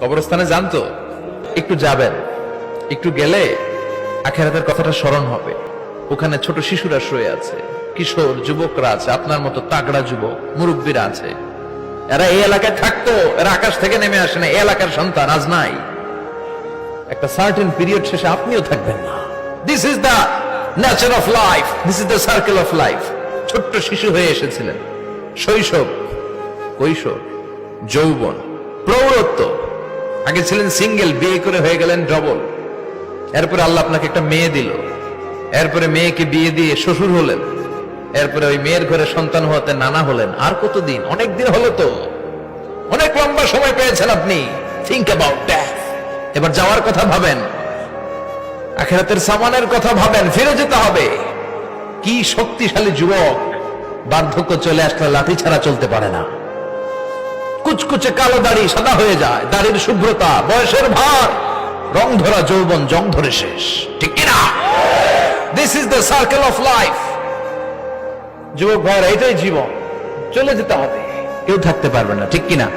কবরস্থানে যান তো, একটু যাবেন, একটু গেলে আখিরাতের কথাটা স্মরণ হবে। ওখানে ছোট শিশুরা শুয়ে আছে, কিশোর যুবকরা আছে, আপনার মতো তাগড়া যুবক মুরব্বীরা আছে। এরা এই এলাকায় থাকতো, এরা আকাশ থেকে নেমে আসে না, এই এলাকার সন্তান আজ নাই। একটা সার্টেন পিরিয়ড শেষে আপনিও থাকবেন না। This is the nature of life, this is the circle of life. ছোট্ট শিশু হয়ে এসেছিলেন, শৈশব, কৈশোর, যৌবন, প্রৌঢ়ত্ব। আগে ছিলেন সিঙ্গেল, বিয়ে করে হয়ে গেলেন ডবল। এরপরে আল্লাহ আপনাকে একটা মেয়ে দিল, এরপরে মেয়েকে বিয়ে দিয়ে শ্বশুর হলেন, এরপরে ওই মেয়ের ঘরে সন্তান হতে নানা হলেন। আর কতদিন? অনেক দিন হলো তো, অনেক লম্বা সময় পেয়েছেন আপনি। Think about that. এবার যাওয়ার কথা ভাবেন, আখিরাতের সামানের কথা ভাবেন, ফিরে যেতে হবে। কি শক্তিশালী যুবক, বার্ধক্য চলে আসলে লাঠি ছাড়া চলতে পারে না। কুচকুচে কালো দাড়ি সাদা হয়ে যায়, দাড়ির শুভ্রতা, বয়সের ভার, রং ধরা যৌবন জং ধরে শেষ, ঠিক কিনা? This is the circle of life. যুবক ভাইরা, এটাই জীবন, চলে যেতে হবে, কেউ থাকতে পারবে না, ঠিক কিনা?